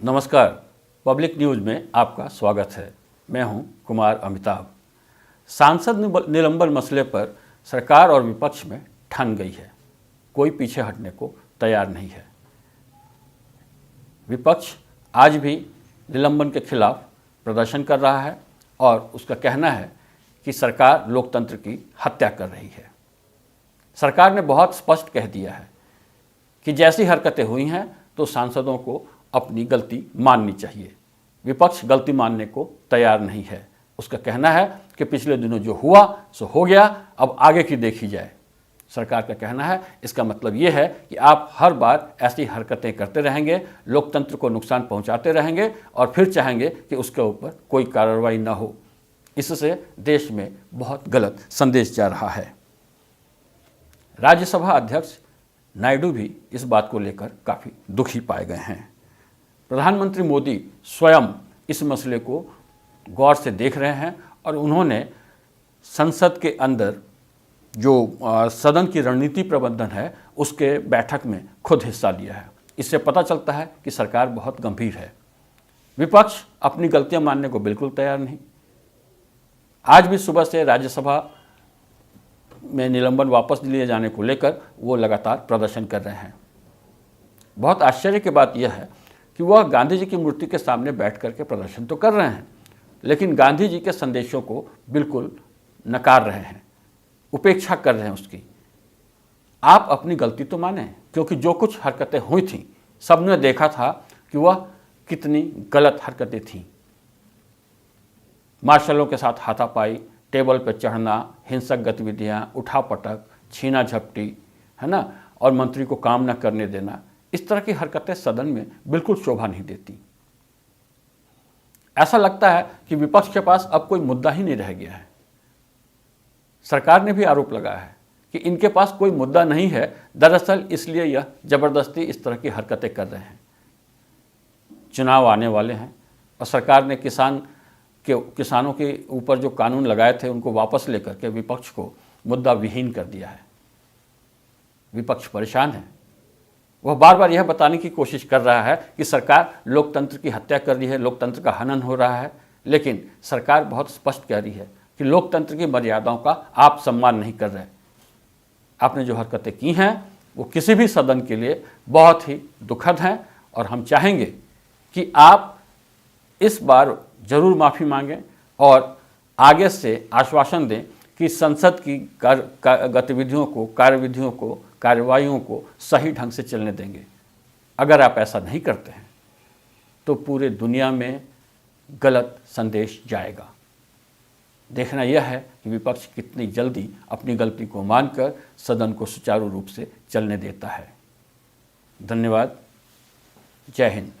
नमस्कार, public news में आपका स्वागत है। मैं हूं कुमार अमिताभ। सांसद निलंबन मसले पर सरकार और विपक्ष में ठन गई है। कोई पीछे हटने को तैयार नहीं है। विपक्ष आज भी निलंबन के खिलाफ प्रदर्शन कर रहा है और उसका कहना है कि सरकार लोकतंत्र की हत्या कर रही है। सरकार ने बहुत स्पष्ट कह दिया है कि जैसी हरकतें हुई हैं तो सांसदों को अपनी गलती माननी चाहिए। विपक्ष गलती मानने को तैयार नहीं है। उसका कहना है कि पिछले दिनों जो हुआ सो हो गया, अब आगे की देखी जाए। सरकार का कहना है इसका मतलब ये है कि आप हर बार ऐसी हरकतें करते रहेंगे, लोकतंत्र को नुकसान पहुंचाते रहेंगे और फिर चाहेंगे कि उसके ऊपर कोई कार्रवाई ना हो। इससे देश में बहुत गलत संदेश जा रहा है। राज्यसभा अध्यक्ष नायडू भी इस बात को लेकर काफ़ी दुखी पाए गए हैं। प्रधानमंत्री मोदी स्वयं इस मसले को गौर से देख रहे हैं और उन्होंने संसद के अंदर जो सदन की रणनीति प्रबंधन है उसके बैठक में खुद हिस्सा लिया है। इससे पता चलता है कि सरकार बहुत गंभीर है। विपक्ष अपनी गलतियां मानने को बिल्कुल तैयार नहीं। आज भी सुबह से राज्यसभा में निलंबन वापस लिए जाने को लेकर वो लगातार प्रदर्शन कर रहे हैं। बहुत आश्चर्य की बात यह है कि वह गांधी जी की मूर्ति के सामने बैठ करके प्रदर्शन तो कर रहे हैं, लेकिन गांधी जी के संदेशों को बिल्कुल नकार रहे हैं, उपेक्षा कर रहे हैं उसकी। आप अपनी गलती तो माने, क्योंकि जो कुछ हरकतें हुई थीं सबने देखा था कि वह कितनी गलत हरकतें थीं। मार्शलों के साथ हाथापाई, टेबल पर चढ़ना, हिंसक गतिविधियां, उठापटक, छीना झपटी, है ना, और मंत्री को काम न करने देना, इस तरह की हरकतें सदन में बिल्कुल शोभा नहीं देती। ऐसा लगता है कि विपक्ष के पास अब कोई मुद्दा ही नहीं रह गया है। सरकार ने भी आरोप लगाया है कि इनके पास कोई मुद्दा नहीं है, दरअसल इसलिए यह जबरदस्ती इस तरह की हरकतें कर रहे हैं। चुनाव आने वाले हैं और सरकार ने किसानों के ऊपर जो कानून लगाए थे उनको वापस लेकर के विपक्ष को मुद्दा विहीन कर दिया है। विपक्ष परेशान है। वह बार बार यह बताने की कोशिश कर रहा है कि सरकार लोकतंत्र की हत्या कर रही है, लोकतंत्र का हनन हो रहा है, लेकिन सरकार बहुत स्पष्ट कह रही है कि लोकतंत्र की मर्यादाओं का आप सम्मान नहीं कर रहे। आपने जो हरकतें की हैं वो किसी भी सदन के लिए बहुत ही दुखद हैं और हम चाहेंगे कि आप इस बार जरूर माफ़ी मांगें और आगे से आश्वासन दें कि संसद की गतिविधियों को, कार्यविधियों को, कार्यवाहियों को सही ढंग से चलने देंगे। अगर आप ऐसा नहीं करते हैं तो पूरे दुनिया में गलत संदेश जाएगा। देखना यह है कि विपक्ष कितनी जल्दी अपनी गलती को मानकर सदन को सुचारू रूप से चलने देता है। धन्यवाद। जय हिंद।